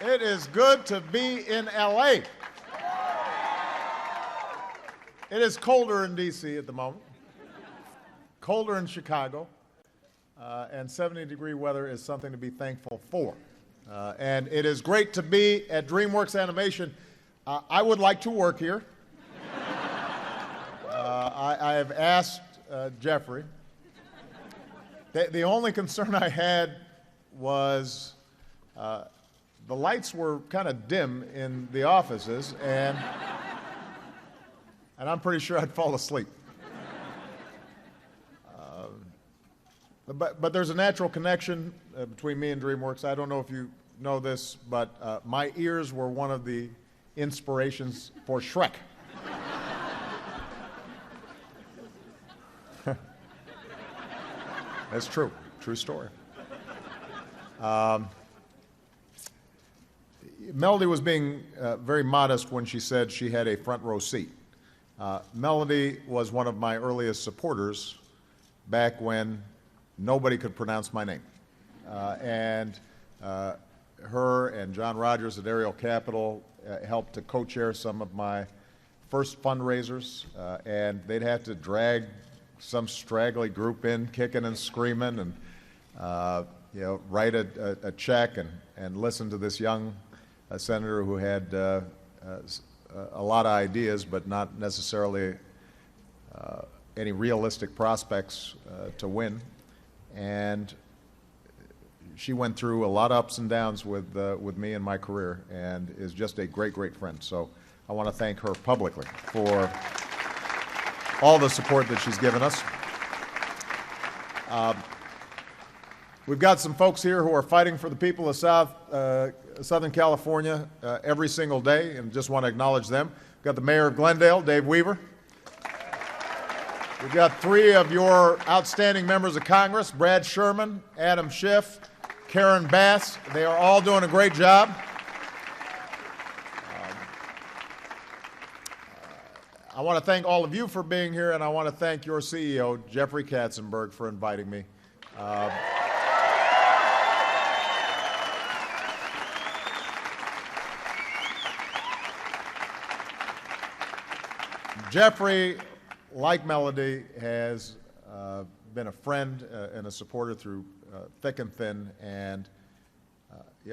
It is good to be in LA. It is colder in DC at the moment, colder in Chicago, and 70-degree weather is something to be thankful for. And it is great to be at Dreamworks Animation. I would like to work here. I have asked Jeffrey. The only concern I had was the lights were kind of dim in the offices, and I'm pretty sure I'd fall asleep. But there's a natural connection between me and Dreamworks. I don't know if you know this, but my ears were one of the inspirations for Shrek. That's true. True story. Melody was being very modest when she said she had a front row seat. Melody was one of my earliest supporters back when nobody could pronounce my name. And her and John Rogers at Ariel Capital helped to co-chair some of my first fundraisers, and they'd have to drag some straggly group in, kicking and screaming, and write a check and listen to this young senator who had a lot of ideas, but not necessarily any realistic prospects to win. And she went through a lot of ups and downs with me in my career, and is just a great, great friend. So I want to thank her publicly for all the support that she's given us. We've got some folks here who are fighting for the people of Southern California every single day, and just want to acknowledge them. We've got the mayor of Glendale, Dave Weaver. We've got three of your outstanding members of Congress, Brad Sherman, Adam Schiff, Karen Bass. They are all doing a great job. I want to thank all of you for being here, and I want to thank your CEO, Jeffrey Katzenberg, for inviting me. Jeffrey, like Melody, has been a friend and a supporter through thick and thin, and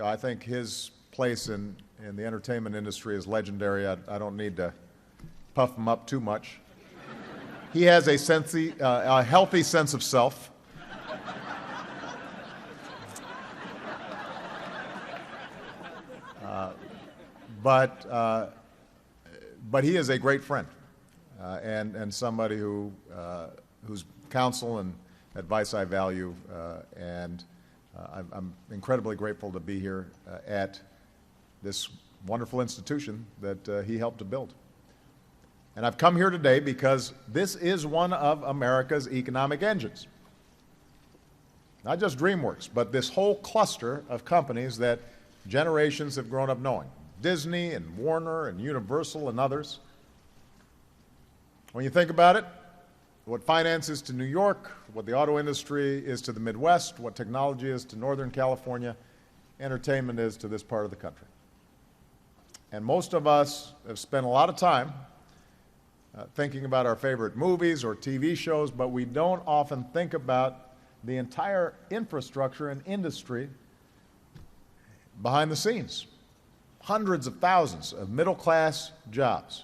I think his place in the entertainment industry is legendary. I don't need to puff him up too much. He has a healthy sense of self. But he is a great friend. And somebody whose counsel and advice I value, and I'm incredibly grateful to be here at this wonderful institution that he helped to build. And I've come here today because this is one of America's economic engines. Not just Dreamworks, but this whole cluster of companies that generations have grown up knowing. Disney and Warner and Universal and others. When you think about it, what finance is to New York, what the auto industry is to the Midwest, what technology is to Northern California, entertainment is to this part of the country. And most of us have spent a lot of time thinking about our favorite movies or TV shows, but we don't often think about the entire infrastructure and industry behind the scenes. Hundreds of thousands of middle-class jobs.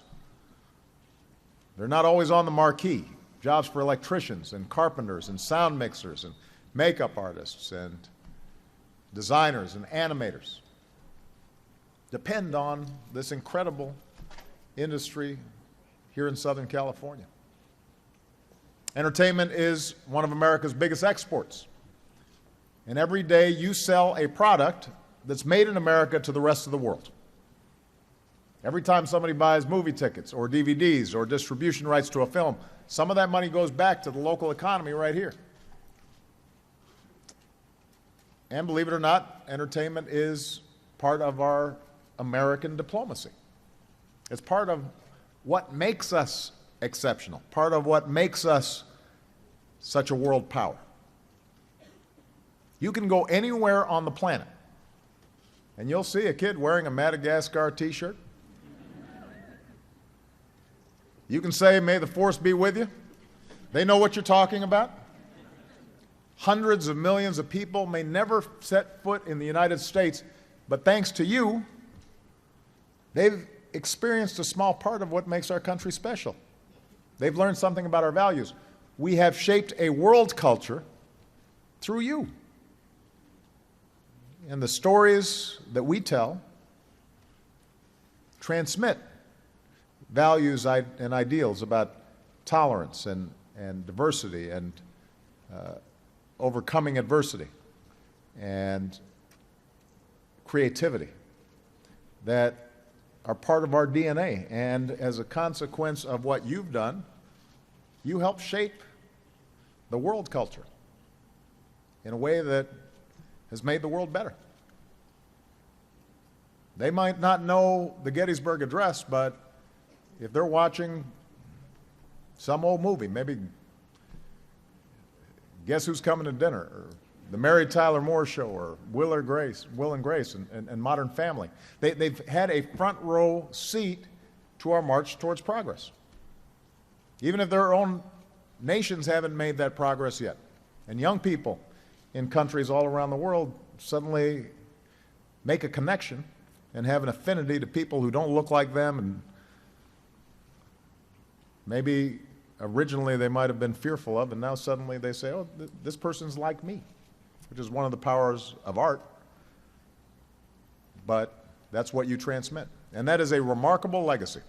They're not always on the marquee. Jobs for electricians and carpenters and sound mixers and makeup artists and designers and animators depend on this incredible industry here in Southern California. Entertainment is one of America's biggest exports. And every day you sell a product that's made in America to the rest of the world. Every time somebody buys movie tickets or DVDs or distribution rights to a film, some of that money goes back to the local economy right here. And believe it or not, entertainment is part of our American diplomacy. It's part of what makes us exceptional, part of what makes us such a world power. You can go anywhere on the planet and you'll see a kid wearing a Madagascar t-shirt. You can say, "May the force be with you." They know what you're talking about. Hundreds of millions of people may never set foot in the United States, but thanks to you, they've experienced a small part of what makes our country special. They've learned something about our values. We have shaped a world culture through you. And the stories that we tell transmit values and ideals about tolerance and diversity and overcoming adversity and creativity that are part of our DNA. And as a consequence of what you've done, you help shape the world culture in a way that has made the world better. They might not know the Gettysburg Address, but if they're watching some old movie, maybe Guess Who's Coming to Dinner, or The Mary Tyler Moore Show, or Will and Grace, and Modern Family, they've had a front row seat to our march towards progress, even if their own nations haven't made that progress yet. And young people in countries all around the world suddenly make a connection and have an affinity to people who don't look like them, and maybe originally they might have been fearful of, and now suddenly they say, "Oh, this person's like me," which is one of the powers of art. But that's what you transmit. And that is a remarkable legacy.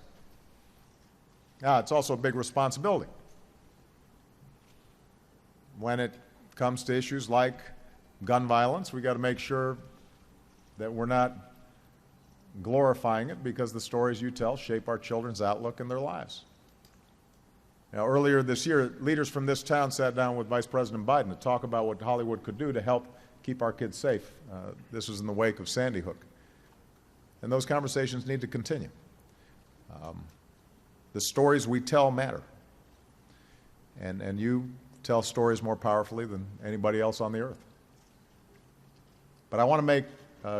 It's also a big responsibility. When it comes to issues like gun violence, we got to make sure that we're not glorifying it, because the stories you tell shape our children's outlook and their lives. Now, earlier this year, leaders from this town sat down with Vice President Biden to talk about what Hollywood could do to help keep our kids safe. This was in the wake of Sandy Hook. And those conversations need to continue. The stories we tell matter. And you tell stories more powerfully than anybody else on the earth. But I want to make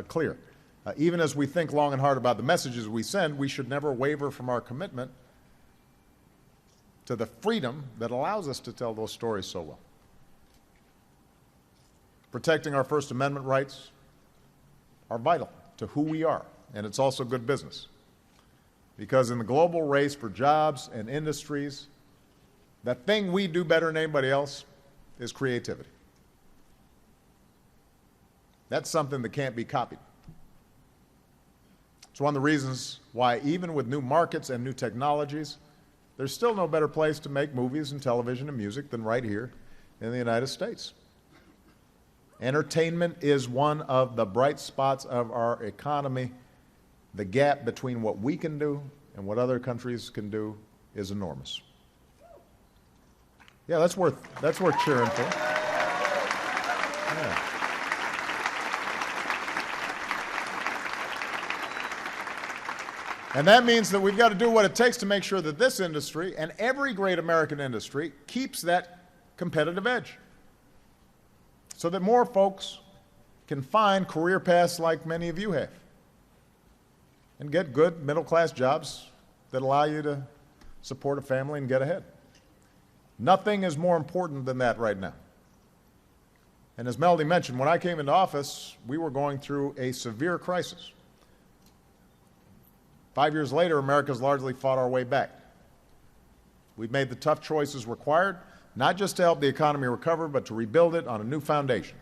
clear, even as we think long and hard about the messages we send, we should never waver from our commitment to the freedom that allows us to tell those stories so well. Protecting our First Amendment rights are vital to who we are, and it's also good business. Because in the global race for jobs and industries, the thing we do better than anybody else is creativity. That's something that can't be copied. It's one of the reasons why, even with new markets and new technologies, there's still no better place to make movies and television and music than right here in the United States. Entertainment is one of the bright spots of our economy. The gap between what we can do and what other countries can do is enormous. Yeah, that's worth cheering for. Yeah. And that means that we've got to do what it takes to make sure that this industry and every great American industry keeps that competitive edge, so that more folks can find career paths like many of you have and get good middle-class jobs that allow you to support a family and get ahead. Nothing is more important than that right now. And as Melody mentioned, when I came into office, we were going through a severe crisis. 5 years later, America's largely fought our way back. We've made the tough choices required, not just to help the economy recover, but to rebuild it on a new foundation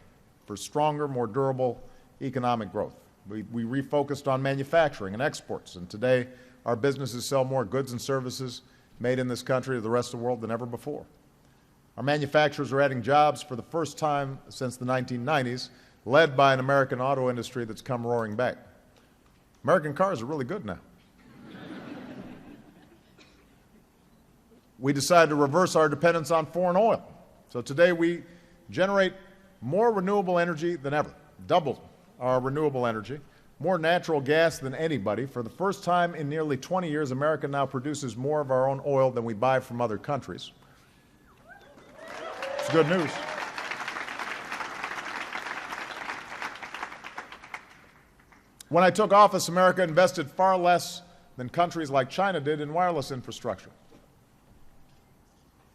for stronger, more durable economic growth. We refocused on manufacturing and exports, and today our businesses sell more goods and services made in this country to the rest of the world than ever before. Our manufacturers are adding jobs for the first time since the 1990s, led by an American auto industry that's come roaring back. American cars are really good now. We decided to reverse our dependence on foreign oil. So today we generate more renewable energy than ever, doubled our renewable energy, more natural gas than anybody. For the first time in nearly 20 years, America now produces more of our own oil than we buy from other countries. It's good news. When I took office, America invested far less than countries like China did in wireless infrastructure.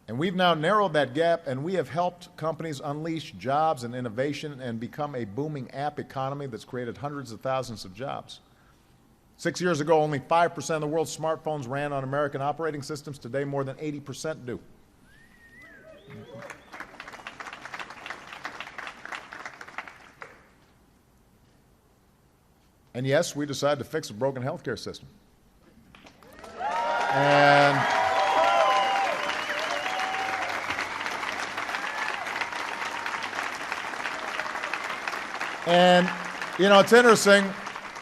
And we've now narrowed that gap, and we have helped companies unleash jobs and innovation and become a booming app economy that's created hundreds of thousands of jobs. 6 years ago, only 5% of the world's smartphones ran on American operating systems. Today, more than 80% do. And yes, we decided to fix a broken healthcare system. And, you know, it's interesting.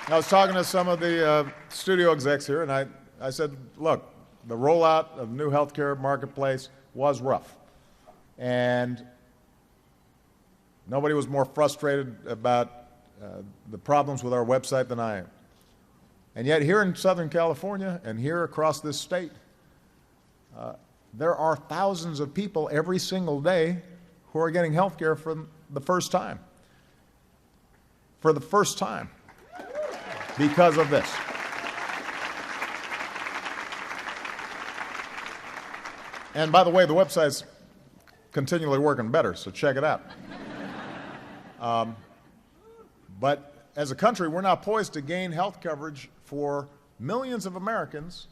I was talking to some of the studio execs here, and I said, look, the rollout of the new healthcare marketplace was rough. And nobody was more frustrated about the problems with our website than I am. And yet here in Southern California and here across this state, there are thousands of people every single day who are getting health care for the first time. For the first time, because of this. And by the way, the website's continually working better, so check it out. But as a country, we're now poised to gain health coverage for millions of Americans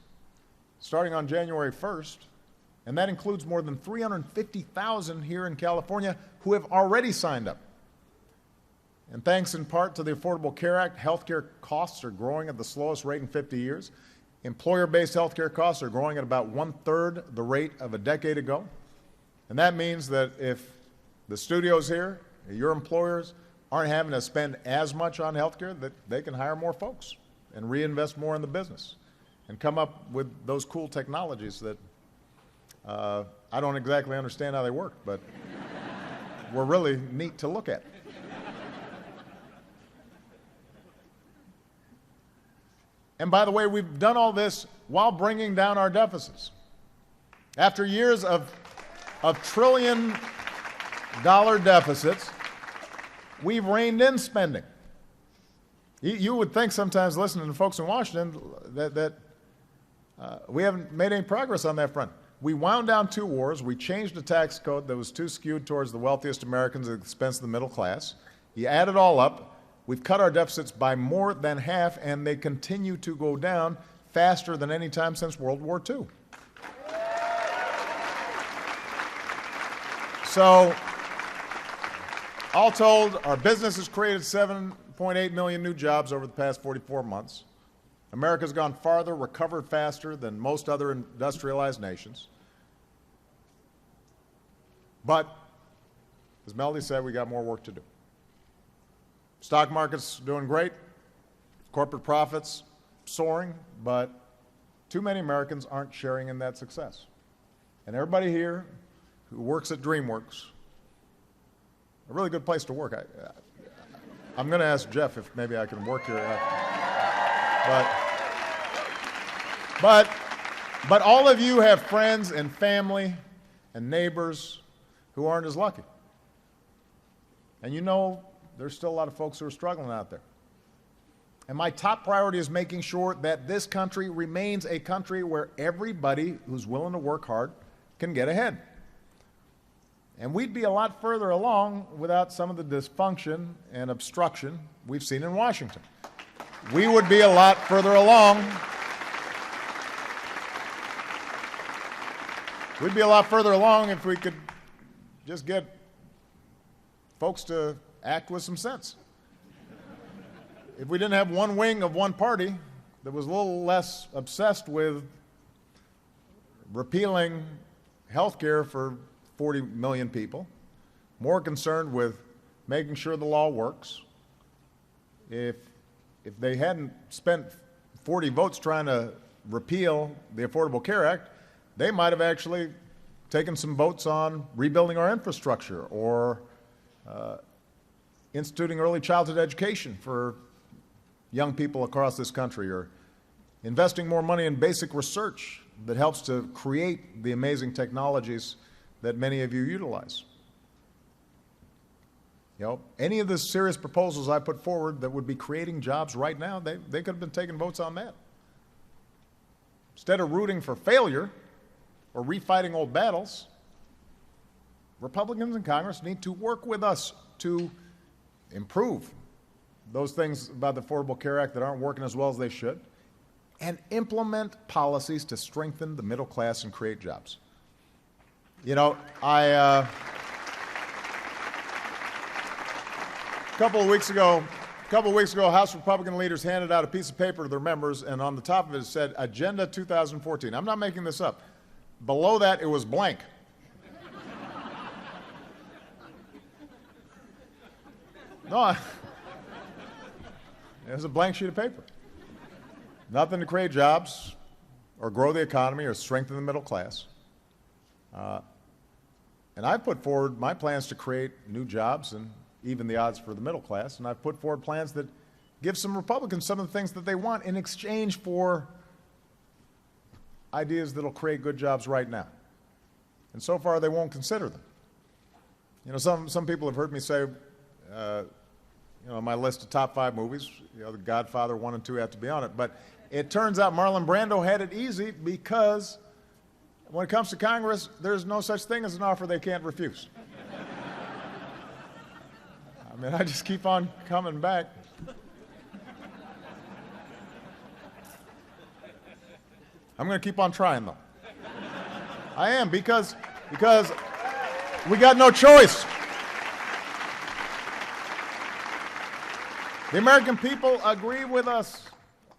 starting on January 1st, and that includes more than 350,000 here in California who have already signed up. And thanks in part to the Affordable Care Act, healthcare costs are growing at the slowest rate in 50 years. Employer-based healthcare costs are growing at about 1/3 the rate of a decade ago. And that means that if the studios here, your employers, aren't having to spend as much on healthcare, that they can hire more folks and reinvest more in the business and come up with those cool technologies that I don't exactly understand how they work, but were really neat to look at. And by the way, we've done all this while bringing down our deficits. After years of trillion-dollar deficits, we've reined in spending. You would think sometimes, listening to folks in Washington, that we haven't made any progress on that front. We wound down 2 wars. We changed the tax code that was too skewed towards the wealthiest Americans at the expense of the middle class. You add it all up. We've cut our deficits by more than half, and they continue to go down faster than any time since World War II. So, all told, our business has created 7.8 million new jobs over the past 44 months. America's gone farther, recovered faster than most other industrialized nations. But, as Melody said, we got more work to do. Stock market's doing great, corporate profits soaring, but too many Americans aren't sharing in that success. And everybody here who works at Dreamworks, a really good place to work. I'm going to ask Jeff if maybe I can work here. But all of you have friends and family and neighbors who aren't as lucky. And you know, there's still a lot of folks who are struggling out there. And my top priority is making sure that this country remains a country where everybody who's willing to work hard can get ahead. And we'd be a lot further along without some of the dysfunction and obstruction we've seen in Washington. We would be a lot further along. We'd be a lot further along if we could just get folks to act with some sense. If we didn't have one wing of one party that was a little less obsessed with repealing health care for 40 million people, more concerned with making sure the law works, if they hadn't spent 40 votes trying to repeal the Affordable Care Act, they might have actually taken some votes on rebuilding our infrastructure or instituting early childhood education for young people across this country, or investing more money in basic research that helps to create the amazing technologies that many of you utilize. Any of the serious proposals I put forward that would be creating jobs right now, they could have been taking votes on that. Instead of rooting for failure or refighting old battles, Republicans in Congress need to work with us to improve those things about the Affordable Care Act that aren't working as well as they should, and implement policies to strengthen the middle class and create jobs. A couple of weeks ago, House Republican leaders handed out a piece of paper to their members, and on the top of it said, Agenda 2014. I'm not making this up. Below that, it was blank. No, it was a blank sheet of paper. Nothing to create jobs or grow the economy or strengthen the middle class. And I've put forward my plans to create new jobs and even the odds for the middle class, and I've put forward plans that give some Republicans some of the things that they want in exchange for ideas that will create good jobs right now. And so far, they won't consider them. Some people have heard me say, my list of top 5 movies, The Godfather 1 and 2 have to be on it. But it turns out Marlon Brando had it easy because when it comes to Congress, there's no such thing as an offer they can't refuse. I just keep on coming back. I'm going to keep on trying, though. I am, because we got no choice. The American people agree with us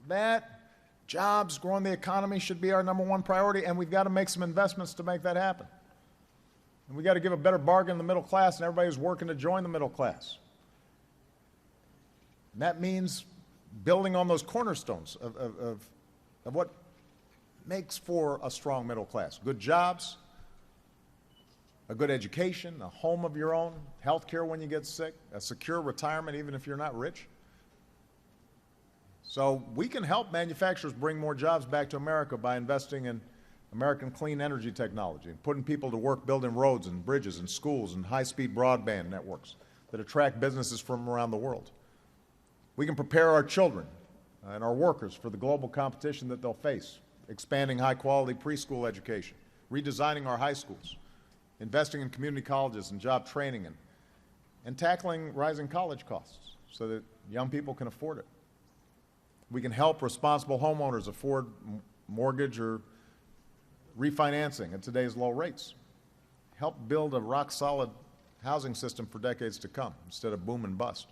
that jobs, growing the economy should be our #1 priority, and we've got to make some investments to make that happen. And we've got to give a better bargain to the middle class and everybody who's working to join the middle class. And that means building on those cornerstones of what makes for a strong middle class. Good jobs, a good education, a home of your own, health care when you get sick, a secure retirement even if you're not rich. So we can help manufacturers bring more jobs back to America by investing in American clean energy technology and putting people to work building roads and bridges and schools and high-speed broadband networks that attract businesses from around the world. We can prepare our children and our workers for the global competition that they'll face, expanding high-quality preschool education, redesigning our high schools, investing in community colleges and job training, and tackling rising college costs so that young people can afford it. We can help responsible homeowners afford mortgage or refinancing at today's low rates. Help build a rock-solid housing system for decades to come instead of boom and bust.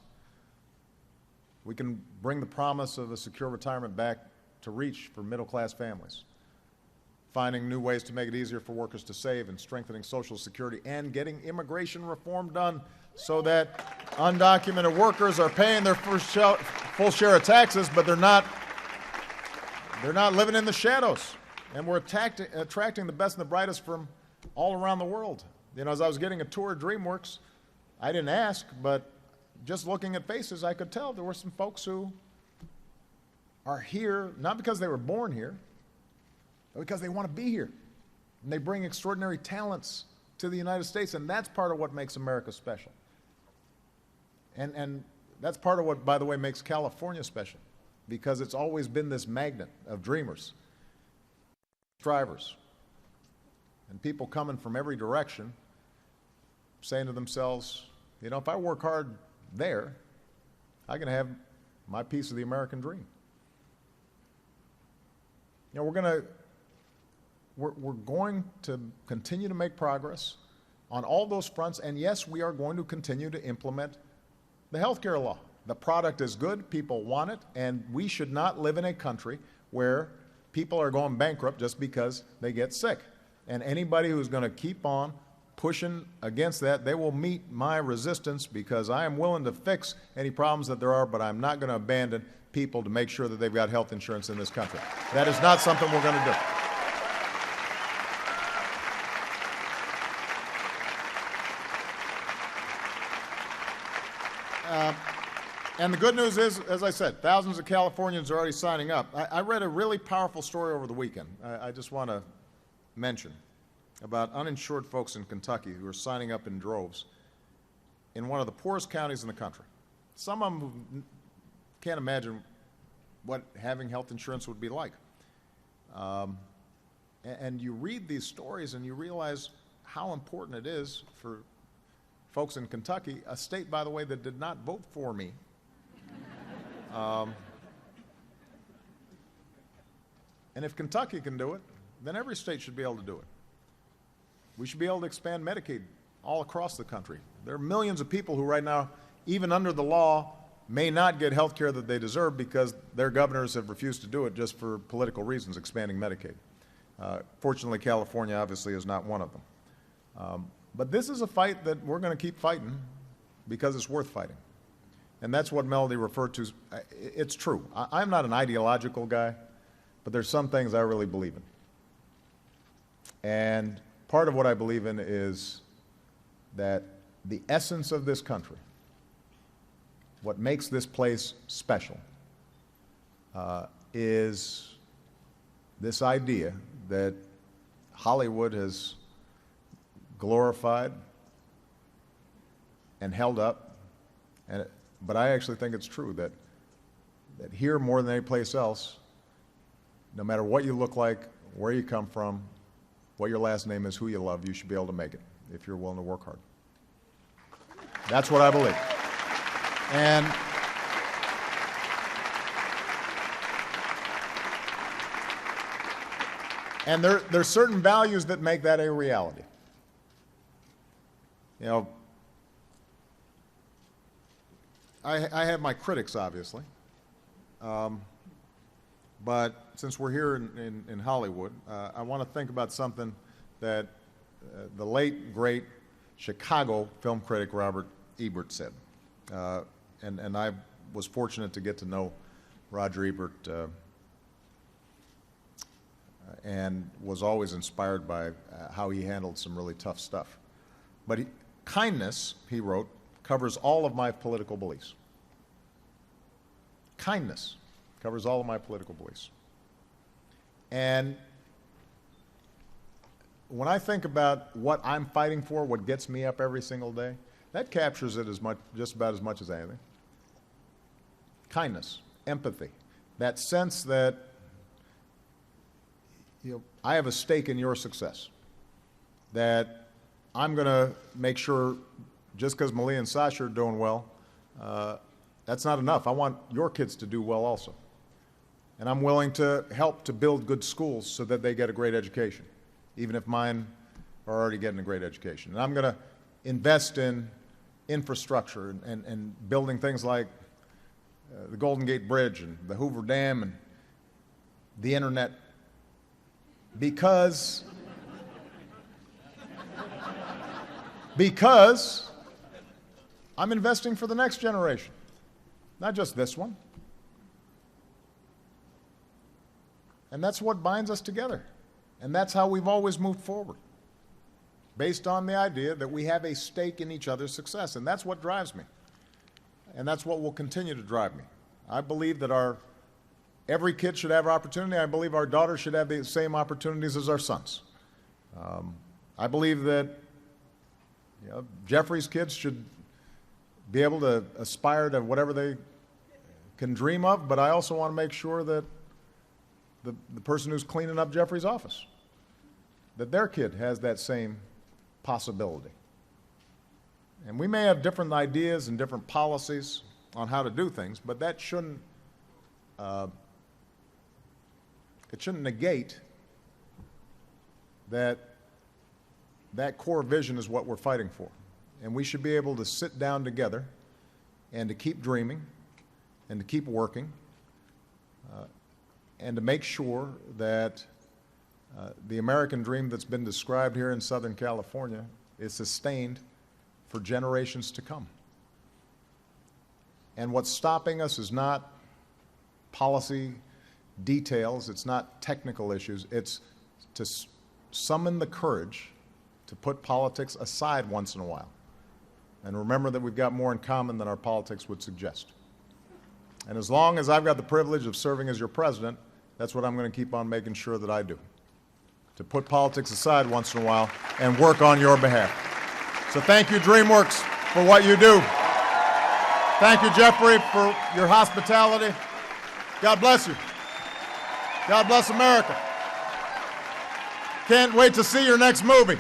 We can bring the promise of a secure retirement back to reach for middle-class families, finding new ways to make it easier for workers to save and strengthening Social Security and getting immigration reform done so that undocumented workers are paying their full share of taxes, but they're not living in the shadows. And we're attracting the best and the brightest from all around the world. As I was getting a tour of Dreamworks, I didn't ask, but just looking at faces, I could tell there were some folks who are here not because they were born here, but because they want to be here. And they bring extraordinary talents to the United States, and that's part of what makes America special. And that's part of what, by the way, makes California special, because it's always been this magnet of dreamers, strivers, and people coming from every direction saying to themselves, if I work hard there, I can have my piece of the American dream. We're going to continue to make progress on all those fronts, and yes, we are going to continue to implement the health care law. The product is good, people want it, and we should not live in a country where people are going bankrupt just because they get sick. And anybody who's going to keep on pushing against that, they will meet my resistance, because I am willing to fix any problems that there are, but I'm not going to abandon people to make sure that they've got health insurance in this country. That is not something we're going to do. And the good news is, as I said, thousands of Californians are already signing up. I read a really powerful story over the weekend. I just want to mention about uninsured folks in Kentucky who are signing up in droves. in one of the poorest counties in the country. Some of them who can't imagine what having health insurance would be like. And you read these stories and you realize how important it is for folks in Kentucky, a state, by the way, that did not vote for me. And if Kentucky can do it, then every state should be able to do it. We should be able to expand Medicaid all across the country. There are millions of people who right now, even under the law, may not get health care that they deserve because their governors have refused to do it just for political reasons, expanding Medicaid. Fortunately, California obviously is not one of them. But this is a fight that we're going to keep fighting because it's worth fighting. And that's what Melody referred to. It's true. I'm not an ideological guy, but there's some things I really believe in. And part of what I believe in is that the essence of this country, what makes this place special, is this idea that Hollywood has glorified and held up, but I actually think it's true that here more than any place else, no matter what you look like, where you come from, what your last name is, who you love, you should be able to make it if you're willing to work hard. That's what I believe. And there's certain values that make that a reality. You know, I have my critics, obviously. But since we're here in Hollywood, I want to think about something that the late, great Chicago film critic Robert Ebert said. And I was fortunate to get to know Roger Ebert and was always inspired by how he handled some really tough stuff. But kindness, he wrote, covers all of my political beliefs. Kindness covers all of my political beliefs. And when I think about what I'm fighting for, what gets me up every single day, that captures it just about as much as anything. Kindness, empathy, that sense that I have a stake in your success, that I'm going to make sure just because Malia and Sasha are doing well, that's not enough. I want your kids to do well also. And I'm willing to help to build good schools so that they get a great education, even if mine are already getting a great education. And I'm going to invest in infrastructure and building things like the Golden Gate Bridge and the Hoover Dam and the internet because I'm investing for the next generation, not just this one. And that's what binds us together. And that's how we've always moved forward, based on the idea that we have a stake in each other's success. And that's what drives me. And that's what will continue to drive me. I believe that every kid should have opportunity. I believe our daughters should have the same opportunities as our sons. I believe that Jeffrey's kids should be able to aspire to whatever they can dream of, but I also want to make sure that the person who's cleaning up Jeffrey's office, that their kid has that same possibility. And we may have different ideas and different policies on how to do things, but that shouldn't negate that core vision is what we're fighting for. And we should be able to sit down together and to keep dreaming and to keep working and to make sure that the American dream that's been described here in Southern California is sustained for generations to come. And what's stopping us is not policy details, it's not technical issues, it's to summon the courage to put politics aside once in a while. And remember that we've got more in common than our politics would suggest. And as long as I've got the privilege of serving as your president, that's what I'm going to keep on making sure that I do. To put politics aside once in a while and work on your behalf. So thank you, Dreamworks, for what you do. Thank you, Jeffrey, for your hospitality. God bless you. God bless America. Can't wait to see your next movie.